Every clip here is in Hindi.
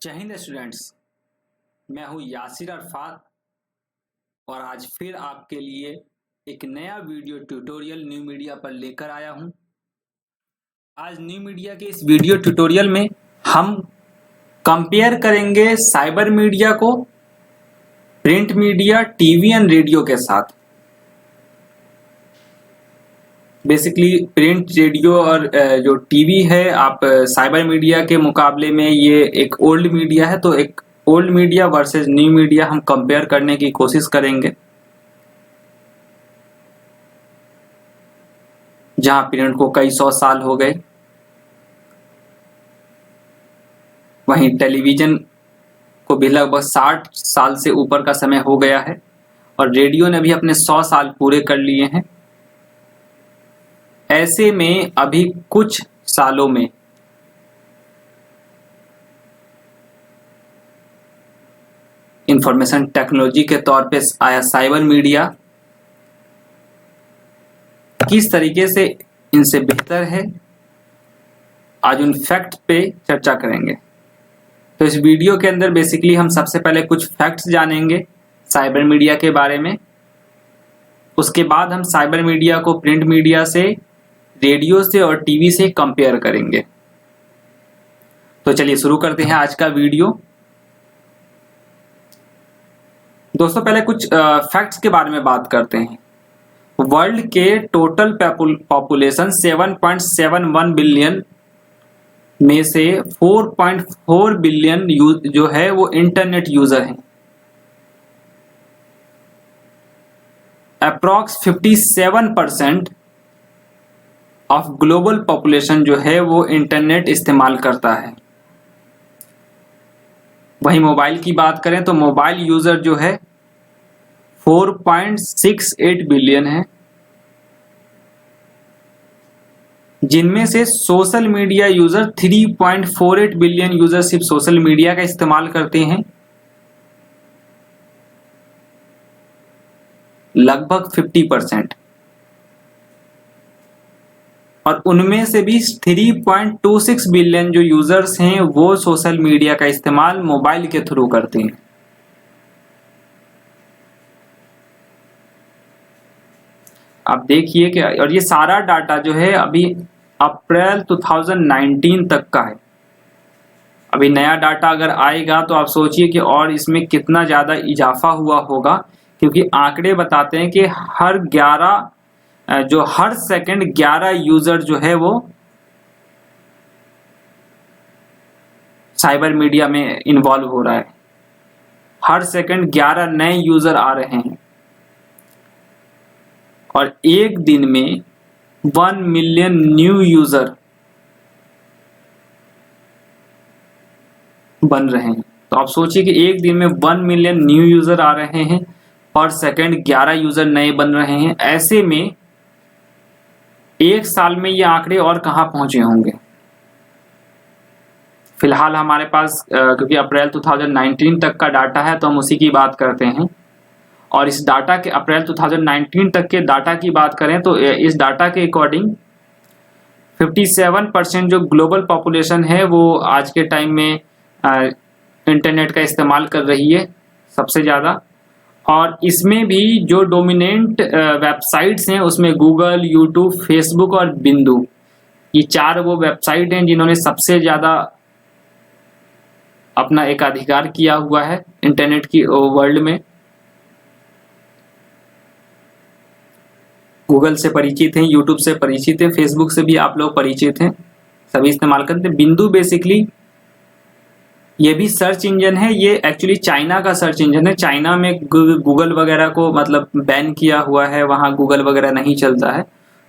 जय हिंद स्टूडेंट्स। मैं हूं यासिर अरफात और आज फिर आपके लिए एक नया वीडियो ट्यूटोरियल न्यू मीडिया पर लेकर आया हूं। आज न्यू मीडिया के इस वीडियो ट्यूटोरियल में हम कंपेयर करेंगे साइबर मीडिया को print media, TV and radio के साथ। बेसिकली प्रिंट, रेडियो और जो टीवी है, आप साइबर मीडिया के मुकाबले में ये एक ओल्ड मीडिया है, तो एक old media versus new media हम कंपेयर करने की कोशिश करेंगे। जहां प्रिंट को कई 100 साल हो गए, वहीं टेलीविजन को भी लगभग 60 साल से ऊपर का समय हो गया है और रेडियो ने भी अपने 100 साल पूरे कर लिए हैं। ऐसे में अभी कुछ सालों में इंफॉर्मेशन टेक्नोलॉजी के तौर पे आया साइबर मीडिया किस तरीके से इनसे बेहतर है, आज उन फैक्ट पे चर्चा करेंगे। तो इस वीडियो के अंदर बेसिकली हम सबसे पहले कुछ फैक्ट्स जानेंगे साइबर मीडिया के बारे में। उसके बाद हम साइबर मीडिया को प्रिंट मीडिया से, रेडियो से और टीवी से कंपेयर करेंगे। तो चलिए शुरू करते हैं आज का वीडियो। दोस्तों, पहले कुछ फैक्ट्स के बारे में बात करते हैं। वर्ल्ड के टोटल पॉपुलेशन 7.71 बिलियन में से 4.4 बिलियन जो है वो इंटरनेट यूजर हैं। अप्रॉक्स 57% ऑफ ग्लोबल पॉपुलेशन जो है वो इंटरनेट इस्तेमाल करता है। वहीं मोबाइल की बात करें तो मोबाइल यूजर जो है 4.68 बिलियन है, जिनमें से social media user 3.48 billion user सिर्फ सोशल मीडिया का इस्तेमाल करते हैं। लगभग 50%। और उनमें से भी 3.26 बिलियन जो यूजर्स हैं वो सोशल मीडिया का इस्तेमाल मोबाइल के थ्रू करते हैं। आप देखिए कि और ये सारा डाटा जो है अभी अप्रैल 2019 तक का है। अभी नया डाटा अगर आएगा तो आप सोचिए कि और इसमें कितना ज्यादा इजाफा हुआ होगा, क्योंकि आंकड़े बताते हैं कि हर सेकंड 11 यूजर जो है वो साइबर मीडिया में इन्वॉल्व हो रहा है। हर सेकंड 11 नए यूजर आ रहे हैं और एक दिन में 1 मिलियन न्यू यूजर बन रहे हैं। तो आप सोचिए कि एक दिन में 1 मिलियन न्यू यूजर आ रहे हैं और सेकंड 11 यूजर नए बन रहे हैं। ऐसे में एक साल में ये आंकड़े और कहां पहुंचे होंगे। फिलहाल हमारे पास क्योंकि अप्रैल 2019 तक का डाटा है तो हम उसी की बात करते हैं। और इस डाटा के अप्रैल 2019 तक के डाटा की बात करें तो इस डाटा के अकॉर्डिंग 57% जो ग्लोबल पॉपुलेशन है वो आज के टाइम में इंटरनेट का इस्तेमाल कर रही है सबसे ज़्यादा। और इसमें भी जो डोमिनेंट वेबसाइट्स हैं उसमें गूगल, यूट्यूब, फेसबुक और बिंदु, ये 4 वो वेबसाइट हैं जिन्होंने सबसे ज़्यादा अपना एकाधिकार किया हुआ है इंटरनेट की वर्ल्ड में। गूगल से परिचित हैं, यूट्यूब से परिचित हैं, फेसबुक से भी आप लोग परिचित हैं, सभी इस्तेमाल करते हैं। बिंदु बेसिकली ये भी सर्च इंजन है। ये एक्चुअली चाइना का सर्च इंजन है। चाइना में गूगल वगैरह को मतलब बैन किया हुआ है, वहाँ गूगल वगैरह नहीं चलता है,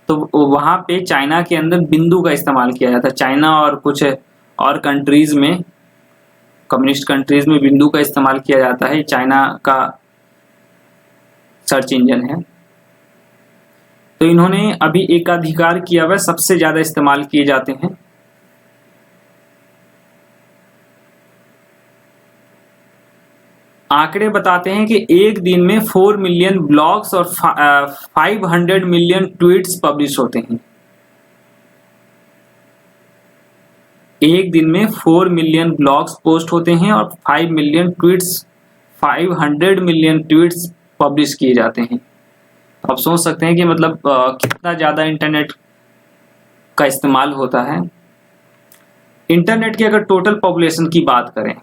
तो वहाँ पे चाइना के अंदर बिंदु का इस्तेमाल किया जाता है। चाइना और कुछ और कंट्रीज में, कम्युनिस्ट कंट्रीज में बिंदु का इस्तेमाल किया जाता है। चाइना का सर्च इंजन है। तो इन्होंने अभी एकाधिकार किया हुआ, सबसे ज्यादा इस्तेमाल किए जाते हैं। आंकड़े बताते हैं कि एक दिन में 4 मिलियन ब्लॉग्स और 500 मिलियन ट्वीट्स पब्लिश होते हैं। एक दिन में 4 मिलियन ब्लॉग्स पोस्ट होते हैं और 5 million tweets 500 million tweets publish किए जाते हैं। आप सोच सकते हैं कि मतलब कितना ज़्यादा इंटरनेट का इस्तेमाल होता है। इंटरनेट की अगर टोटल पॉपुलेशन की बात करें,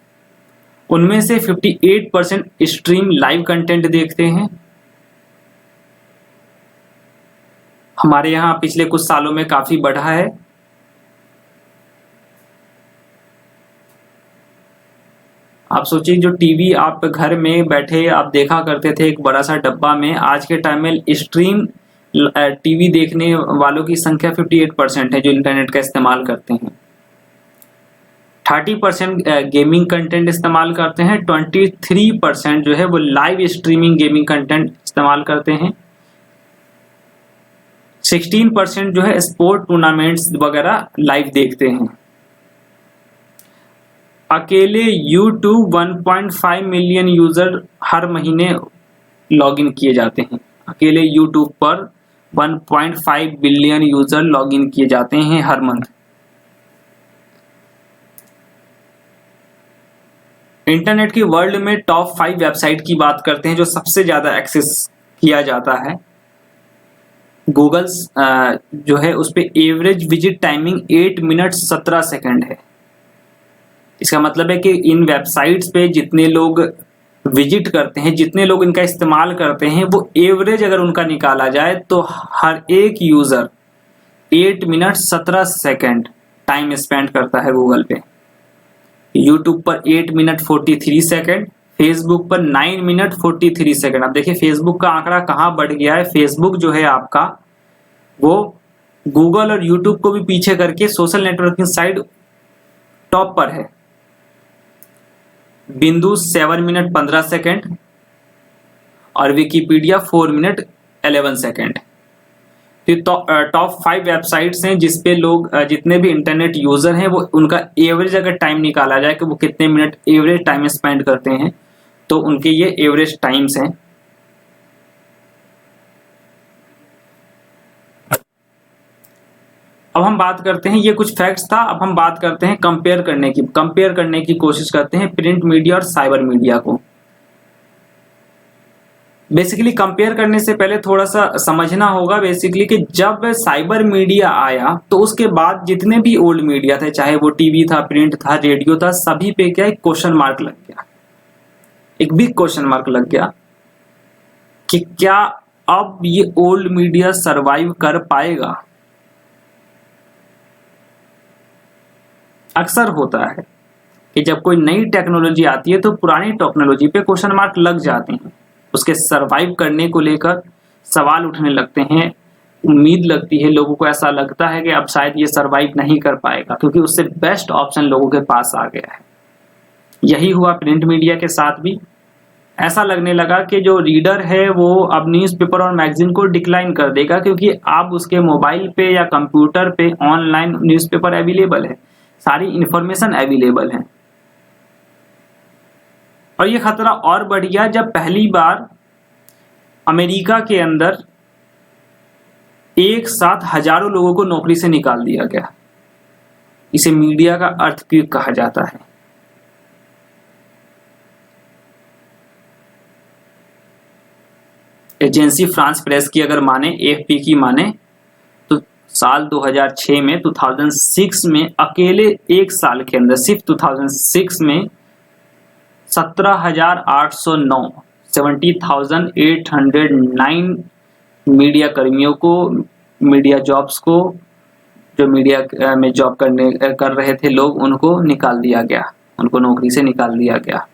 उनमें से 58% स्ट्रीम लाइव कंटेंट देखते हैं। हमारे यहाँ पिछले कुछ सालों में काफी बढ़ा है। आप सोचिए, जो टीवी आप घर में बैठे आप देखा करते थे एक बड़ा सा डब्बा में, आज के टाइम में स्ट्रीम टीवी देखने वालों की संख्या 58% है जो इंटरनेट का इस्तेमाल करते हैं। 30% गेमिंग कंटेंट इस्तेमाल करते हैं। 23% जो है वो लाइव स्ट्रीमिंग गेमिंग कंटेंट इस्तेमाल करते हैं। 16% जो है स्पोर्ट टूर्नामेंट्स वगैरह लाइव देखते हैं। अकेले YouTube 1.5 मिलियन यूजर हर महीने लॉगिन किए जाते हैं। अकेले YouTube पर 1.5 बिलियन यूजर लॉगिन किए जाते हैं हर मंथ। इंटरनेट की वर्ल्ड में टॉप 5 वेबसाइट की बात करते हैं जो सबसे ज्यादा एक्सेस किया जाता है। गूगल जो है उस पे average visit timing 8 minute 17 second है। इसका मतलब है कि इन वेबसाइट्स पे जितने लोग विजिट करते हैं, जितने लोग इनका इस्तेमाल करते हैं, वो एवरेज अगर उनका निकाला जाए तो हर एक user 8 minute 17 second time spend करता है गूगल पे। यूट्यूब पर 8 मिनट 43 सेकंड, फेसबुक पर 9 मिनट 43 सेकंड। अब देखिए फेसबुक का आंकड़ा कहाँ बढ़ गया है। फेसबुक जो है आपका वो गूगल और यूट्यूब को भी पीछे करके सोशल नेटवर्किंग साइट टॉप पर है। बिंदु 7 मिनट 15 सेकंड और Wikipedia 4 minute 11 second. Top 5 websites हैं जिसपे लोग जितने भी इंटरनेट यूजर हैं वो उनका एवरेज अगर टाइम निकाला जाए कि वो कितने मिनट एवरेज टाइम स्पेंड करते हैं, तो उनके ये एवरेज टाइम्स हैं। अब हम बात करते हैं, ये कुछ फैक्ट्स था, अब हम बात करते हैं कंपेयर करने की कोशिश करते हैं प्रिंट मीडिया और साइबर मीडिया को। बेसिकली कंपेयर करने से पहले थोड़ा सा समझना होगा बेसिकली कि जब साइबर मीडिया आया तो उसके बाद जितने भी ओल्ड मीडिया थे, चाहे वो टीवी था, प्रिंट था, रेडियो था, सभी पे क्या एक क्वेश्चन मार्क लग गया, एक बिग क्वेश्चन मार्क लग गया कि क्या अब ये ओल्ड मीडिया सरवाइव कर पाएगा। अक्सर होता है कि जब कोई नई टेक्नोलॉजी आती है तो पुरानी टेक्नोलॉजी पे क्वेश्चन मार्क लग जाते हैं, उसके सरवाइव करने को लेकर सवाल उठने लगते हैं, उम्मीद लगती है, लोगों को ऐसा लगता है कि अब शायद ये सरवाइव नहीं कर पाएगा क्योंकि उससे बेस्ट ऑप्शन लोगों के पास आ गया है। यही हुआ प्रिंट मीडिया के साथ भी। ऐसा लगने लगा कि जो रीडर है वो अब न्यूज़पेपर और मैगजीन को डिक्लाइन कर देगा क्योंकि अब उसके मोबाइल पे या कंप्यूटर पे ऑनलाइन न्यूज़पेपर अवेलेबल है, सारी इंफॉर्मेशन अवेलेबल है। और ये खतरा और बढ़ गया जब पहली बार अमेरिका के अंदर एक साथ हजारों लोगों को नौकरी से निकाल दिया गया। इसे मीडिया का अर्थक्वेक कहा जाता है। एजेंसी फ्रांस प्रेस की अगर माने, एएफपी की माने, तो साल 2006 में 2006 में अकेले एक साल के अंदर सिर्फ 2006 में 17,809 70,809 मीडिया कर्मियों को, मीडिया जॉब्स को, जो मीडिया में जॉब कर रहे थे लोग, उनको निकाल दिया गया, उनको नौकरी से निकाल दिया गया।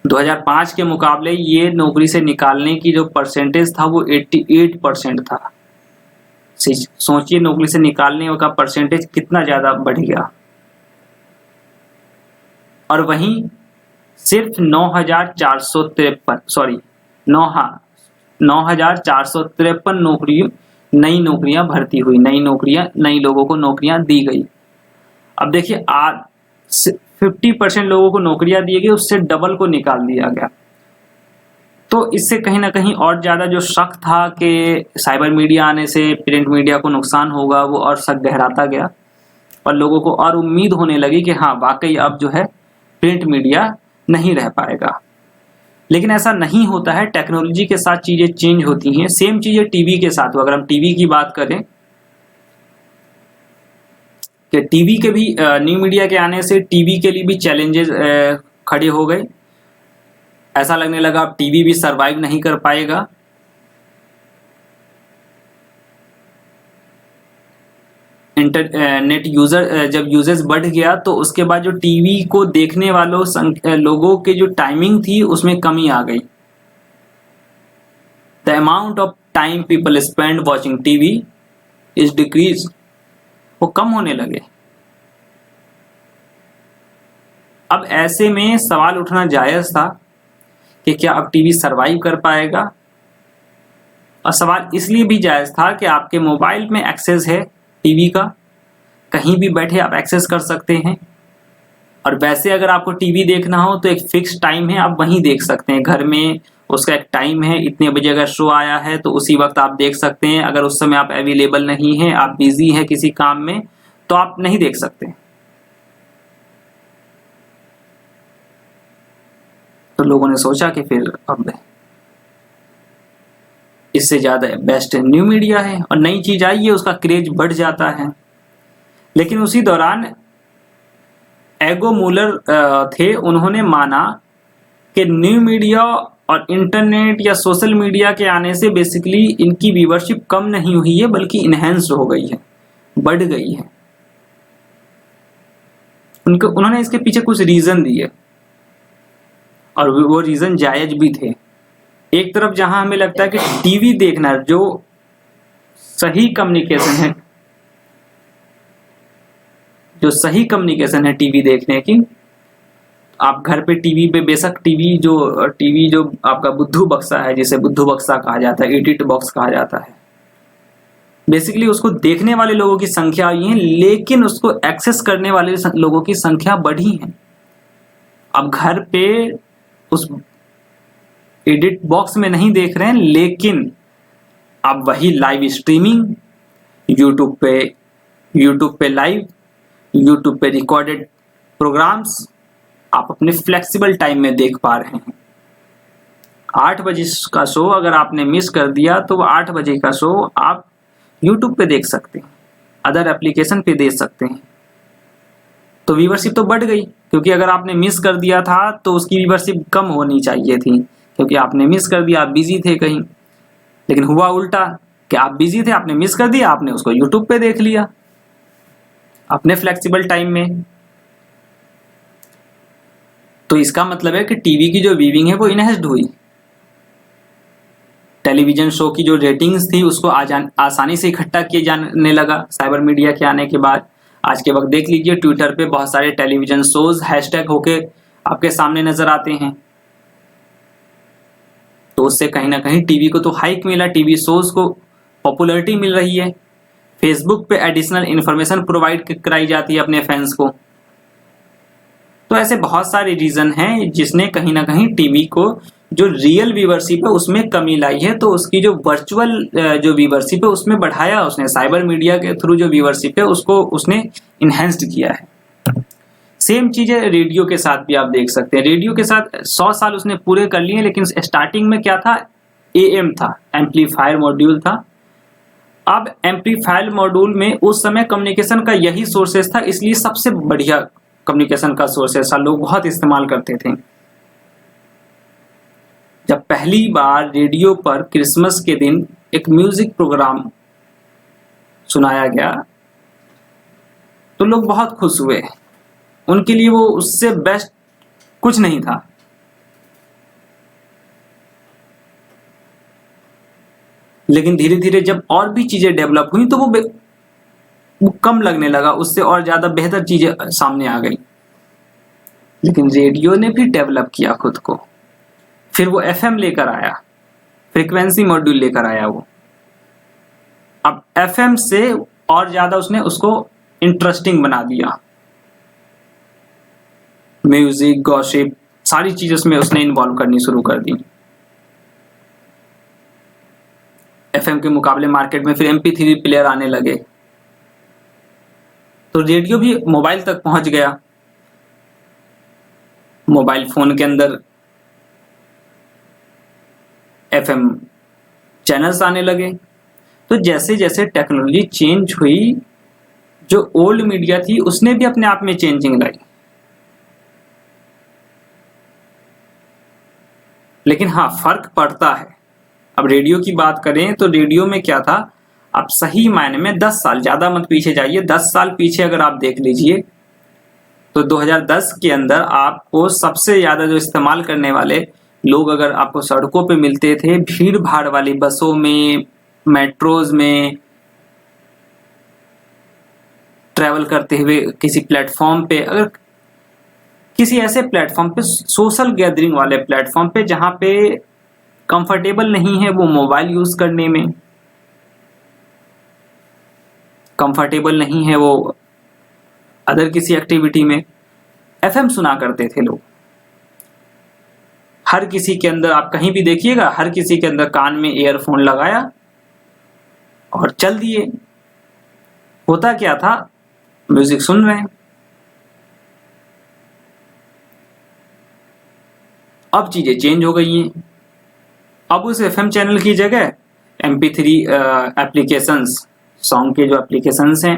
2005 के मुकाबले ये नौकरी से निकालने की जो परसेंटेज था वो 88% था। सोचिए नौकरी से निकालने का परसेंटेज कितना ज्यादा बढ़ गया। और वहीं सिर्फ 9,453 नई नौकरियां भर्ती हुई, नई लोगों को नौकरियां दी गई। अब देखिए आज 50% लोगों को नौकरियां दी गई, उससे डबल को निकाल दिया गया। तो इससे कहीं ना कहीं और ज्यादा जो शक था कि साइबर मीडिया आने से प्रिंट मीडिया को नुकसान होगा, वो और शक गहराता गया। और लोगों को और उम्मीद होने लगी कि हाँ वाकई अब जो है प्रिंट मीडिया नहीं रह पाएगा। लेकिन ऐसा नहीं होता है, टेक्नोलॉजी के साथ चीजें चेंज होती हैं। सेम चीजें टीवी के साथ हो। अगर हम टीवी की बात करें कि टीवी के भी न्यू मीडिया के आने से टीवी के लिए भी चैलेंजेस खड़े हो गए। ऐसा लगने लगा अब टीवी भी सरवाइव नहीं कर पाएगा। इंटरनेट यूजर जब यूजर्स बढ़ गया तो उसके बाद जो टीवी को देखने वालों लोगों के जो टाइमिंग थी उसमें कमी आ गई। The amount of time people spend watching TV is decrease, वो कम होने लगे। अब ऐसे में सवाल उठना जायज था कि क्या अब टीवी सरवाइव कर पाएगा। और सवाल इसलिए भी जायज था कि आपके मोबाइल में एक्सेस है टीवी का, कहीं भी बैठे आप एक्सेस कर सकते हैं। और वैसे अगर आपको टीवी देखना हो तो एक फिक्स टाइम है, आप वहीं देख सकते हैं। घर में उसका एक टाइम है, इतने बजे अगर शो आया है तो उसी वक्त आप देख सकते हैं। अगर उस समय आप अवेलेबल नहीं हैं, आप बिजी हैं किसी काम में, तो आप नहीं देख सकते। तो लोगों ने सोचा कि फिर अब इससे ज्यादा बेस्ट न्यू मीडिया है, और नई चीज आई है उसका क्रेज बढ़ जाता है। लेकिन उसी दौरान एगो मूलर थे, उन्होंने माना कि न्यू मीडिया और इंटरनेट या सोशल मीडिया के आने से बेसिकली इनकी व्यूअरशिप कम नहीं हुई है बल्कि इनहेंस्ड हो गई है, बढ़ गई है। उन्होंने इसके पीछे कुछ रीजन दिए और वो रीजन जायज भी थे। एक तरफ जहां हमें लगता है कि टीवी देखना जो सही कम्युनिकेशन है, जो सही कम्युनिकेशन है टीवी देखने की, आप घर पे टीवी पे बेशक टीवी जो आपका बुद्धू बक्सा है, जिसे बुद्धू बक्सा कहा जाता है, एडिट बॉक्स कहा जाता है, बेसिकली उसको देखने वाले लोगों की संख्या हुई है, लेकिन उसको एक्सेस करने वाले लोगों की संख्या बढ़ी है। अब घर पे उस एडिट बॉक्स में नहीं देख रहे हैं, लेकिन आप वही लाइव स्ट्रीमिंग यूट्यूब पे लाइव, यूट्यूब पे रिकॉर्डेड प्रोग्राम्स आप अपने फ्लेक्सिबल टाइम में देख पा रहे हैं। 8 बजे का शो अगर आपने मिस कर दिया तो 8 बजे का शो आप यूट्यूब पे देख सकते हैं, अदर एप्लीकेशन पे देख सकते हैं। तो व्यूअरशिप तो बढ़ गई, क्योंकि अगर आपने मिस कर दिया था तो उसकी व्यूअरशिप कम होनी चाहिए थी, क्योंकि आपने मिस कर दिया, आप बिजी थे कहीं। लेकिन हुआ उल्टा कि आप बिजी थे, आपने मिस कर दिया, आपने उसको यूट्यूब पे देख लिया अपने फ्लेक्सिबल टाइम में। तो इसका मतलब है कि टीवी की जो व्यूइंग है वो इनहेंस्ड हुई। टेलीविजन शो की जो रेटिंग्स थी उसको आसानी से इकट्ठा किया जाने लगा साइबर मीडिया के आने के बाद। आज के वक्त देख लीजिए ट्विटर पे बहुत सारे टेलीविजन शोज हैशटैग होके आपके सामने नजर आते हैं। तो उससे कहीं ना कहीं टीवी को तो हाइक मिला, टीवी शोज को पॉपुलैरिटी मिल रही है। फेसबुक पे एडिशनल इंफॉर्मेशन प्रोवाइड कराई जाती है अपने फैंस को। तो ऐसे बहुत सारे रीजन हैं जिसने कहीं ना कहीं टीवी को जो रियल व्यूअरशिप है उसमें कमी लाई है, तो उसकी जो वर्चुअल जो व्यूअरशिप है उसमें बढ़ाया उसने। साइबर मीडिया के थ्रू जो व्यूअरशिप है उसको उसने इनहेंस्ड किया है। सेम चीज है रेडियो के साथ भी, आप देख सकते हैं। रेडियो के साथ 100 साल उसने पूरे कर लिए, लेकिन स्टार्टिंग में क्या था, AM था, एम्पलीफायर मॉड्यूल था। अब एम्पलीफायर मॉड्यूल में उस समय कम्युनिकेशन का यही सोर्सेस था, इसलिए सबसे बढ़िया कम्युनिकेशन का सोर्सेस था, लोग बहुत इस्तेमाल करते थे। जब पहली बार रेडियो पर क्रिसमस के दिन एक म्यूजिक प्रोग्राम सुनाया गया तो लोग बहुत खुश हुए। उनके लिए वो उससे बेस्ट कुछ नहीं था। लेकिन धीरे धीरे जब और भी चीजें डेवलप हुई तो वो कम लगने लगा, उससे और ज्यादा बेहतर चीजें सामने आ गई। लेकिन रेडियो ने भी डेवलप किया खुद को, फिर वो FM लेकर आया, फ्रीक्वेंसी मॉड्यूल लेकर आया वो। अब FM से और ज्यादा उसने उसको इंटरेस्टिंग बना दिया, म्यूजिक, गॉसिप, सारी चीज उसमें उसने इन्वॉल्व करनी शुरू कर दी। FM के मुकाबले मार्केट में फिर MP3 प्लेयर आने लगे। तो रेडियो भी मोबाइल तक पहुंच गया। मोबाइल फोन के अंदर एफएम चैनल्स आने लगे। तो जैसे जैसे टेक्नोलॉजी चेंज हुई, जो ओल्ड मीडिया थी उसने भी अपने आप में चेंजिंग लाई। लेकिन हाँ, फर्क पड़ता है। अब रेडियो की बात करें तो रेडियो में क्या था, आप सही मायने में 10 साल, ज्यादा मत पीछे जाइए, 10 साल पीछे अगर आप देख लीजिए तो 2010 के अंदर आपको सबसे ज्यादा जो इस्तेमाल करने वाले लोग अगर आपको सड़कों पे मिलते थे, भीड़ भाड़ वाली बसों में, मेट्रोज में ट्रैवल करते हुए, किसी प्लेटफॉर्म पे, अगर किसी ऐसे प्लेटफॉर्म पे, सोशल गैदरिंग वाले प्लेटफॉर्म पे जहां पे कंफर्टेबल नहीं है वो मोबाइल यूज करने में, कंफर्टेबल नहीं है वो अदर किसी एक्टिविटी में, एफएम सुना करते थे लोग। हर किसी के अंदर, आप कहीं भी देखिएगा, हर किसी के अंदर कान में ईयरफोन लगाया और चल दिए। होता क्या था, म्यूजिक सुन रहे हैं। अब चीजें चेंज हो गई हैं। अब उस एफएम चैनल की जगह MP3 एप्लीकेशंस, सॉन्ग के जो एप्लीकेशंस हैं,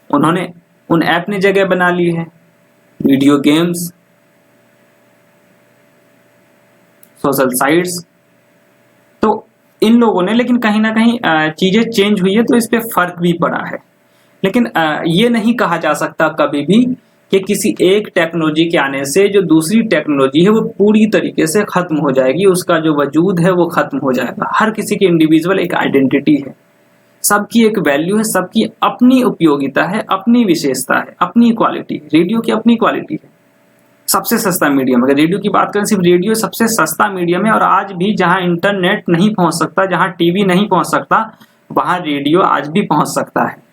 उन्होंने उन ऐप ने जगह बना ली है। वीडियो गेम्स, सोशल साइट्स, तो इन लोगों ने, लेकिन कहीं ना कहीं चीजें चेंज हुई है तो इस पे फर्क भी पड़ा है। लेकिन ये नहीं कहा जा सकता कभी भी कि किसी एक टेक्नोलॉजी के आने से जो दूसरी टेक्नोलॉजी है वो पूरी तरीके से खत्म हो जाएगी, उसका जो वजूद है वो खत्म हो जाएगा। हर किसी की इंडिविजुअल एक आइडेंटिटी है, सबकी एक वैल्यू है, सबकी अपनी उपयोगिता है, अपनी विशेषता है, अपनी क्वालिटी। रेडियो की अपनी क्वालिटी है, सबसे सस्ता मीडियम। अगर रेडियो की बात करें, सिर्फ रेडियो सबसे सस्ता मीडियम है। और आज भी जहां इंटरनेट नहीं पहुंच सकता, जहां टीवी नहीं पहुंच सकता, वहां रेडियो आज भी पहुंच सकता है।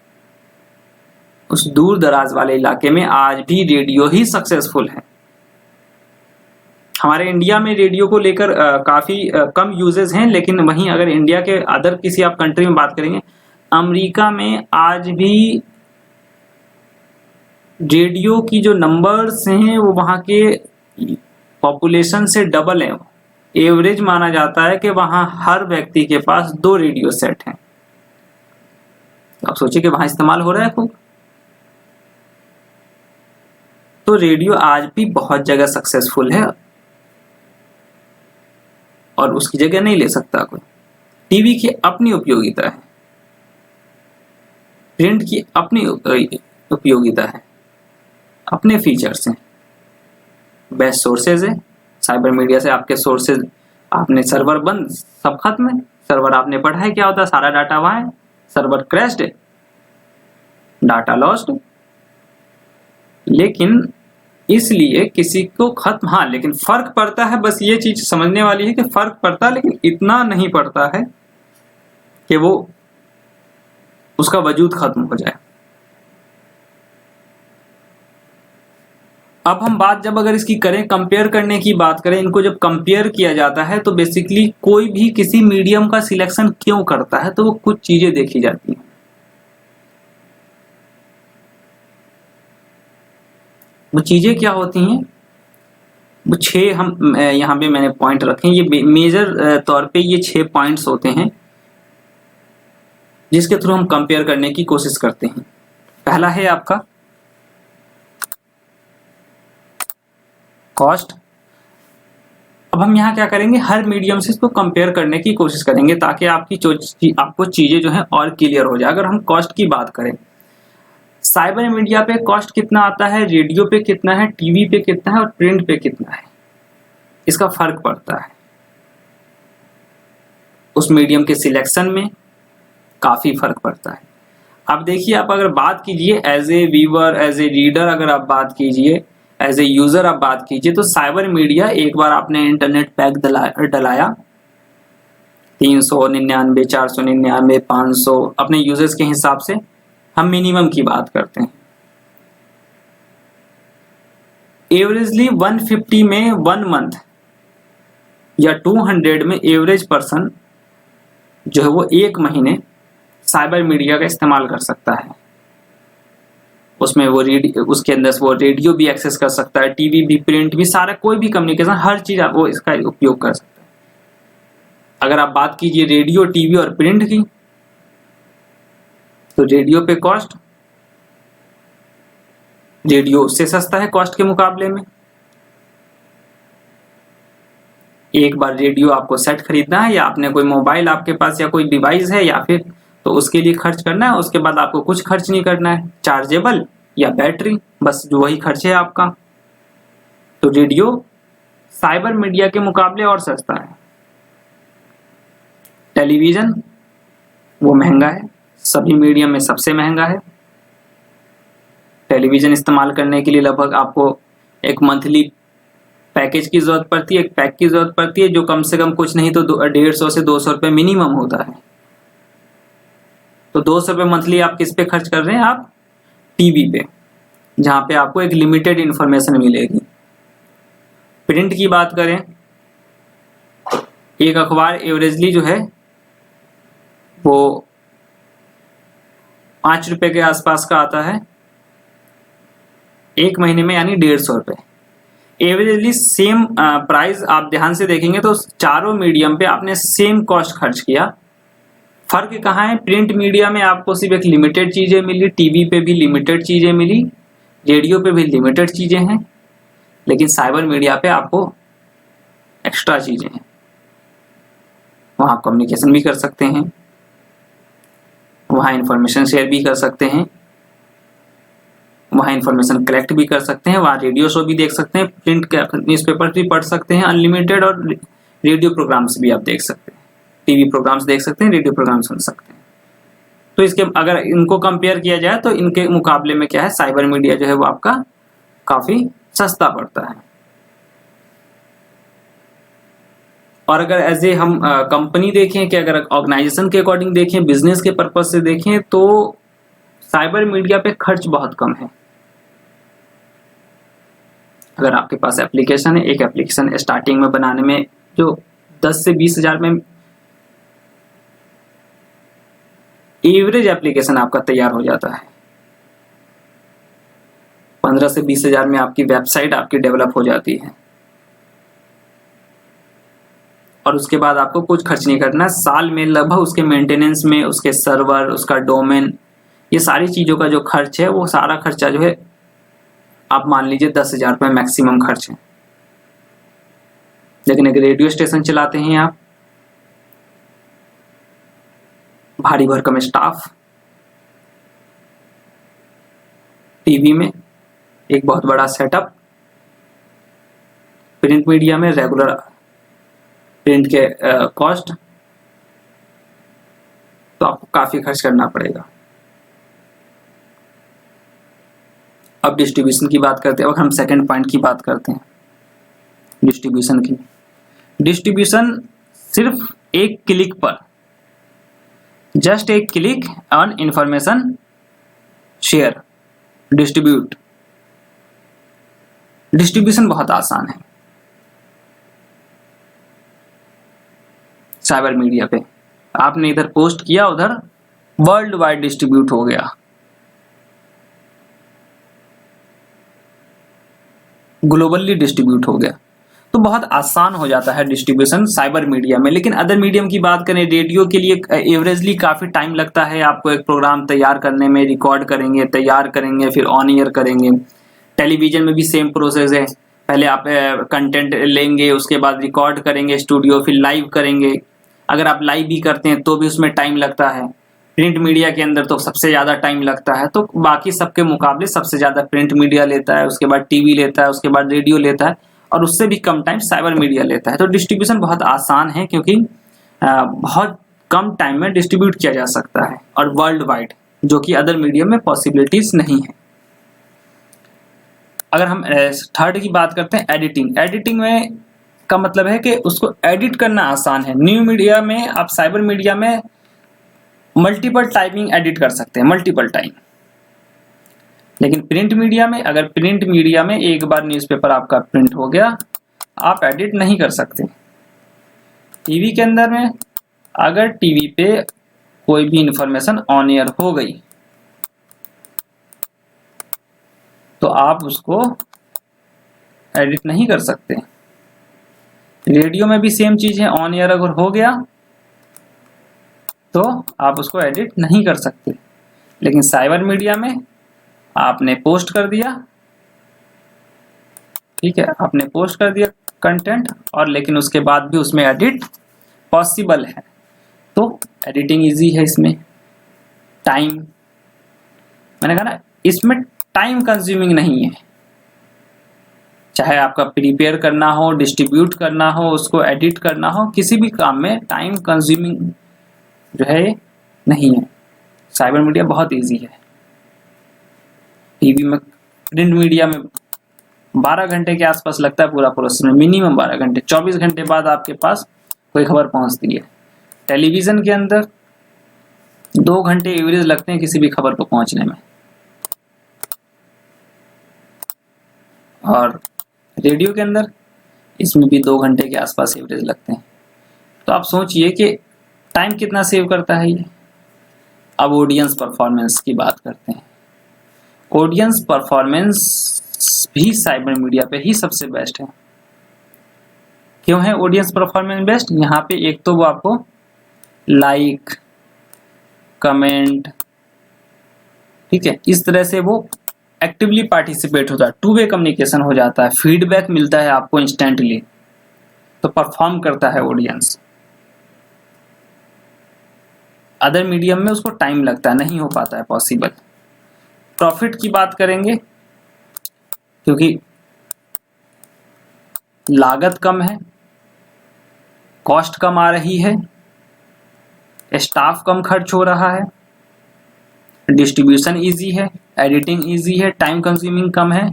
उस दूर दराज वाले इलाके में आज भी रेडियो ही सक्सेसफुल है। हमारे इंडिया में रेडियो को लेकर काफी कम यूजेस हैं, लेकिन वहीं अगर इंडिया के अदर किसी आप कंट्री में बात करेंगे, अमेरिका में आज भी रेडियो की जो नंबर्स हैं वो वहां के पॉपुलेशन से डबल है। एवरेज माना जाता है कि वहां हर व्यक्ति के पास 2 रेडियो सेट हैं। आप सोचिए कि वहां इस्तेमाल हो रहा है खूब। तो रेडियो आज भी बहुत जगह सक्सेसफुल है और उसकी जगह नहीं ले सकता कोई। टीवी की अपनी उपयोगिता है, प्रिंट की अपनी उपयोगिता है, अपने फीचर्स हैं, बेस्ट सोर्सेज है। साइबर मीडिया से आपके सोर्सेज, आपने सर्वर बंद, सब खत्म है। सर्वर आपने पढ़ा है क्या होता है, सारा डाटा वहां है, सर्वर क्रैश्ड है, डाटा लॉस्ट। लेकिन इसलिए किसी को खत्म, हाँ, लेकिन फर्क पड़ता है। बस ये चीज समझने वाली है कि फर्क पड़ता है, लेकिन इतना नहीं पड़ता है कि वो उसका वजूद खत्म हो जाए। अब हम बात जब अगर इसकी करें, कंपेयर करने की बात करें, इनको जब कंपेयर किया जाता है तो बेसिकली कोई भी किसी मीडियम का सिलेक्शन क्यों करता है, तो वो कुछ चीजें देखी जाती हैं। वो चीजें क्या होती हैं, वो 6 हम यहाँ पे मैंने पॉइंट रखे हैं। ये मेजर तौर पे ये 6 पॉइंट्स होते हैं जिसके थ्रू हम कंपेयर करने की कोशिश करते हैं। पहला है आपका कॉस्ट। अब हम यहाँ क्या करेंगे, हर मीडियम से इसको कंपेयर करने की कोशिश करेंगे ताकि आपको चीजें जो है और क्लियर हो जाए। अगर हम कॉस्ट की बात करें, साइबर मीडिया पे कॉस्ट कितना आता है, रेडियो पे कितना है, टीवी पे कितना है और प्रिंट पे कितना है, इसका फर्क पड़ता है। उस मीडियम के सिलेक्शन में काफी फर्क पड़ता है। अब देखिए, आप अगर बात कीजिए as a viewer, as a reader, अगर आप बात कीजिए, एज ए यूजर आप बात कीजिए, तो साइबर मीडिया, एक बार आपने इंटरनेट पैक डलाया, 399, 499, 500, अपने यूजर्स के हिसाब से हम मिनिमम की बात करते हैं। एवरेजली 150 में 1 मंथ या 200 में एवरेज पर्सन जो है वो 1 महीने साइबर मीडिया का इस्तेमाल कर सकता है। उसमें वो रेडियो, उसके अंदर वो रेडियो भी एक्सेस कर सकता है, टीवी भी, प्रिंट भी, सारा कोई भी कम्युनिकेशन, हर चीज आप वो इसका उपयोग कर सकते हैं। अगर आप बात कीजिए रेडियो, टीवी और प्रिंट की, तो रेडियो पे कॉस्ट, रेडियो उससे सस्ता है कॉस्ट के मुकाबले में। एक बार रेडियो आपको सेट खरीदना है, या आपने कोई मोबाइल आपके पास या कोई डिवाइस है, या फिर तो उसके लिए खर्च करना है, उसके बाद आपको कुछ खर्च नहीं करना है, चार्जेबल या बैटरी, बस जो वही खर्च है आपका। तो रेडियो साइबर मीडिया के मुकाबले और सस्ता है। टेलीविजन वो महंगा है, सभी मीडियम में सबसे महंगा है। टेलीविजन इस्तेमाल करने के लिए लगभग आपको एक मंथली पैकेज की जरूरत पड़ती है, एक पैक की जरूरत पड़ती है, जो कम से कम कुछ नहीं तो 150 से 200 रुपये मिनिमम होता है। तो 200 रुपये मंथली आप किस पे खर्च कर रहे हैं? आप टीवी पे, जहां पे आपको एक लिमिटेड इंफॉर्मेशन मिलेगी। प्रिंट की बात करें, एक अखबार एवरेजली जो है वो 5 रुपए के आसपास का आता है एक महीने में, यानी 150 रुपये एवरेजली। सेम प्राइस आप ध्यान से देखेंगे तो चारों मीडियम पे आपने सेम कॉस्ट खर्च किया। फर्क कहाँ है? प्रिंट मीडिया में आपको सिर्फ एक लिमिटेड चीजें मिली, टीवी पे भी लिमिटेड चीजें मिली, रेडियो पे भी लिमिटेड चीजें हैं, लेकिन साइबर मीडिया पे आपको एक्स्ट्रा चीजें हैं। वहां आप कम्युनिकेशन भी कर सकते हैं, वहां इंफॉर्मेशन शेयर भी कर सकते हैं, वहां इंफॉर्मेशन कलेक्ट भी कर सकते हैं, वहां रेडियो शो भी देख सकते हैं, प्रिंट न्यूज़पेपर भी पढ़ सकते हैं अनलिमिटेड, और रेडियो प्रोग्राम्स भी आप देख सकते हैं, टीवी प्रोग्राम्स देख सकते हैं, रेडियो प्रोग्राम सुन सकते हैं। तो इसके अगर इनको कंपेयर किया जाए तो इनके मुकाबले में क्या है, साइबर मीडिया जो है वो आपका काफी सस्ता पड़ता है। और अगर एज ए हम कंपनी देखें कि अगर ऑर्गेनाइजेशन के अकॉर्डिंग देखें, बिजनेस के पर्पज से देखें, तो साइबर मीडिया पे खर्च बहुत कम है। अगर आपके पास एप्लीकेशन है, एक एप्लीकेशन स्टार्टिंग में बनाने में जो 10 से 20 हजार में एवरेज एप्लीकेशन आपका तैयार हो जाता है, 15 से 20 हजार में आपकी वेबसाइट आपकी डेवलप हो जाती है, और उसके बाद आपको कुछ खर्च नहीं करना। साल में लगभग उसके मेंटेनेंस में, उसके सर्वर, उसका डोमेन, ये सारी चीजों का जो खर्च है, वो सारा खर्चा जो है आप मान लीजिए 10,000 रुपये मैक्सिमम खर्च है। लेकिन अगर रेडियो स्टेशन चलाते हैं आप, भारी भरकम स्टाफ, टीवी में एक बहुत बड़ा सेटअप, प्रिंट मीडिया में रेगुलर प्रिंट के कॉस्ट, तो आपको काफी खर्च करना पड़ेगा। अब डिस्ट्रीब्यूशन की बात करते हैं, अब हम सेकंड पॉइंट की बात करते हैं डिस्ट्रीब्यूशन की। डिस्ट्रीब्यूशन सिर्फ एक क्लिक पर, जस्ट एक click on information share, distribute. Distribution बहुत आसान है साइबर मीडिया पे। आपने इधर पोस्ट किया, उधर वर्ल्ड वाइड डिस्ट्रीब्यूट हो गया, ग्लोबली डिस्ट्रीब्यूट हो गया। तो बहुत आसान हो जाता है डिस्ट्रीब्यूशन साइबर मीडिया में। लेकिन अदर मीडियम की बात करें, रेडियो के लिए एवरेजली काफी टाइम लगता है आपको एक प्रोग्राम तैयार करने में, रिकॉर्ड करेंगे, तैयार करेंगे, फिर ऑन एयर करेंगे। टेलीविजन में भी सेम प्रोसेस है, पहले आप कंटेंट लेंगे, उसके बाद रिकॉर्ड करेंगे स्टूडियो, फिर लाइव करेंगे। अगर आप लाइव भी करते हैं तो भी उसमें टाइम लगता है। प्रिंट मीडिया के अंदर तो सबसे ज्यादा टाइम लगता है, तो बाकी सबके मुकाबले सबसे ज्यादा प्रिंट मीडिया लेता है, उसके बाद टीवी लेता है, उसके बाद रेडियो लेता है, और उससे भी कम टाइम साइबर मीडिया लेता है। तो डिस्ट्रीब्यूशन बहुत आसान है, क्योंकि बहुत कम टाइम में डिस्ट्रीब्यूट किया जा सकता है, और वर्ल्ड वाइड, जो कि अदर मीडियम में पॉसिबिलिटीज नहीं है। अगर हम थर्ड की बात करते हैं, एडिटिंग। एडिटिंग में का मतलब है कि उसको एडिट करना आसान है। न्यू मीडिया में, आप साइबर मीडिया में मल्टीपल टाइमिंग एडिट कर सकते हैं, मल्टीपल टाइम। लेकिन प्रिंट मीडिया में, अगर प्रिंट मीडिया में एक बार न्यूज़पेपर आपका प्रिंट हो गया, आप एडिट नहीं कर सकते। टीवी के अंदर में, अगर टीवी पे कोई भी इंफॉर्मेशन ऑन एयर हो गई, तो आप उसको एडिट नहीं कर सकते। रेडियो में भी सेम चीज है, ऑन एयर अगर हो गया तो आप उसको एडिट नहीं कर सकते। लेकिन साइबर मीडिया में आपने पोस्ट कर दिया, ठीक है, आपने पोस्ट कर दिया कंटेंट, और लेकिन उसके बाद भी उसमें एडिट पॉसिबल है। तो एडिटिंग इजी है इसमें। टाइम, मैंने कहा ना, इसमें टाइम कंज्यूमिंग नहीं है। चाहे आपका प्रिपेयर करना हो, डिस्ट्रीब्यूट करना हो, उसको एडिट करना हो, किसी भी काम में टाइम कंज्यूमिंग जो है नहीं है। साइबर मीडिया बहुत इजी है। टीवी में, प्रिंट मीडिया में 12 घंटे के आसपास लगता है पूरा प्रोसेस में, मिनिमम 12 घंटे, 24 घंटे बाद आपके पास कोई खबर पहुंचती है। टेलीविजन के अंदर 2 घंटे एवरेज लगते हैं किसी भी खबर को पहुंचने में, और रेडियो के अंदर इसमें भी 2 घंटे के आसपास एवरेज लगते हैं। तो आप सोचिए कि टाइम कितना सेव करता है ये। अब ऑडियंस परफॉर्मेंस की बात करते हैं। ऑडियंस परफॉर्मेंस भी साइबर मीडिया पे ही सबसे बेस्ट है। क्यों है ऑडियंस परफॉर्मेंस बेस्ट? यहाँ पे एक तो वो आपको लाइक, कमेंट, ठीक है, इस तरह से वो एक्टिवली पार्टिसिपेट होता है, टू वे कम्युनिकेशन हो जाता है, फीडबैक मिलता है आपको इंस्टेंटली, तो परफॉर्म करता है ऑडियंस। अदर मीडियम में उसको टाइम लगता है, नहीं हो पाता है पॉसिबल। प्रॉफिट की बात करेंगे, क्योंकि लागत कम है, कॉस्ट कम आ रही है, स्टाफ कम खर्च हो रहा है, डिस्ट्रीब्यूशन इजी है, एडिटिंग इजी है, टाइम कंज्यूमिंग कम है,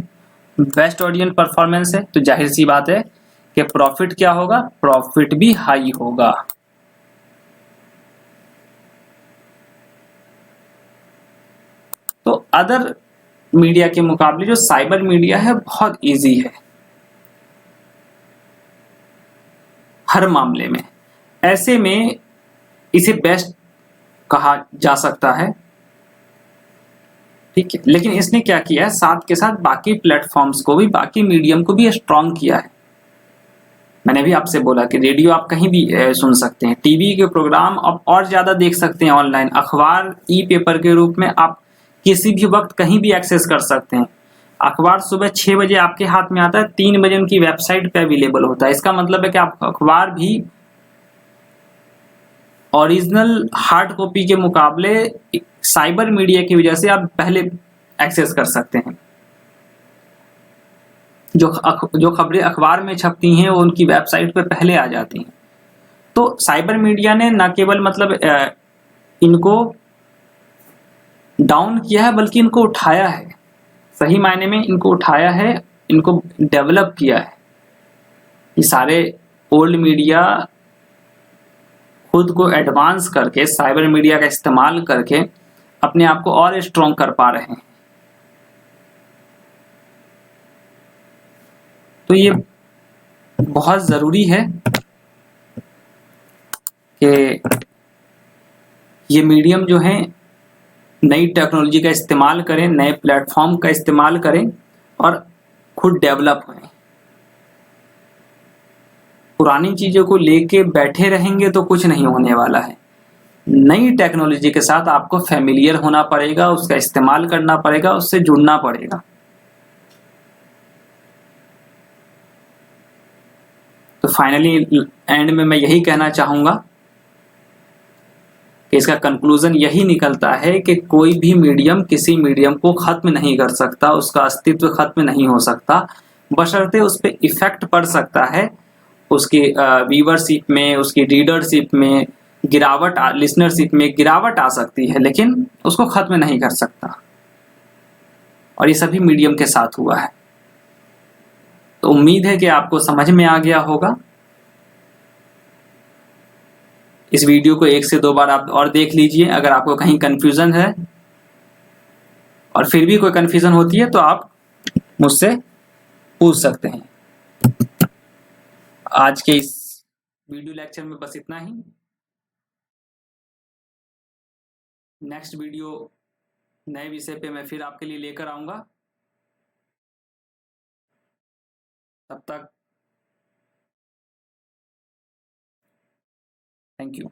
बेस्ट ऑडियंस परफॉर्मेंस है, तो जाहिर सी बात है कि प्रॉफिट क्या होगा? प्रॉफिट भी हाई होगा। तो अदर मीडिया के मुकाबले जो साइबर मीडिया है बहुत इजी है हर मामले में। ऐसे में इसे बेस्ट कहा जा सकता है, ठीक है। लेकिन इसने क्या किया है, साथ के साथ बाकी प्लेटफॉर्म्स को भी, बाकी मीडियम को भी स्ट्रॉन्ग किया है। मैंने भी आपसे बोला कि रेडियो आप कहीं भी सुन सकते हैं, टीवी के प्रोग्राम आप और ज्यादा देख सकते हैं ऑनलाइन, अखबार ई पेपर के रूप में आप किसी भी वक्त कहीं भी एक्सेस कर सकते हैं। अखबार सुबह 6 बजे आपके हाथ में आता है, 3 बजे उनकी वेबसाइट पे अवेलेबल होता है। इसका मतलब है कि आप अखबार भी ओरिजिनल हार्ड कॉपी के मुकाबले साइबर मीडिया की वजह से आप पहले एक्सेस कर सकते हैं। जो खबरें अखबार में छपती हैं वो उनकी वेबसाइट पे पहले आ जाती हैं। तो साइबर मीडिया ने न केवल मतलब इनको डाउन किया है, बल्कि इनको उठाया है, सही मायने में इनको उठाया है, इनको डेवलप किया है। ये सारे ओल्ड मीडिया खुद को एडवांस करके, साइबर मीडिया का इस्तेमाल करके अपने आप को और स्ट्रॉन्ग कर पा रहे हैं। तो ये बहुत जरूरी है कि ये मीडियम जो है नई टेक्नोलॉजी का इस्तेमाल करें, नए प्लेटफॉर्म का इस्तेमाल करें और खुद डेवलप हों। पुरानी चीजों को लेके बैठे रहेंगे तो कुछ नहीं होने वाला है। नई टेक्नोलॉजी के साथ आपको फैमिलियर होना पड़ेगा, उसका इस्तेमाल करना पड़ेगा, उससे जुड़ना पड़ेगा। तो फाइनली एंड में मैं यही कहना चाहूंगा कि इसका कंक्लूजन यही निकलता है कि कोई भी मीडियम किसी मीडियम को खत्म नहीं कर सकता, उसका अस्तित्व खत्म नहीं हो सकता, बशर्ते उस पर इफेक्ट पड़ सकता है, उसकी व्यूअरशिप में, उसकी रीडरशिप में गिरावट, लिसनरशिप में गिरावट आ सकती है, लेकिन उसको खत्म नहीं कर सकता। और ये सभी मीडियम के साथ हुआ है। तो उम्मीद है कि आपको समझ में आ गया होगा। इस वीडियो को 1 से 2 बार आप और देख लीजिए। अगर आपको कहीं कंफ्यूजन है और फिर भी कोई कंफ्यूजन होती है तो आप मुझसे पूछ सकते हैं। आज के इस वीडियो लेक्चर में बस इतना ही। नेक्स्ट वीडियो नए विषय पे मैं फिर आपके लिए लेकर आऊंगा। तब तक थैंक यू।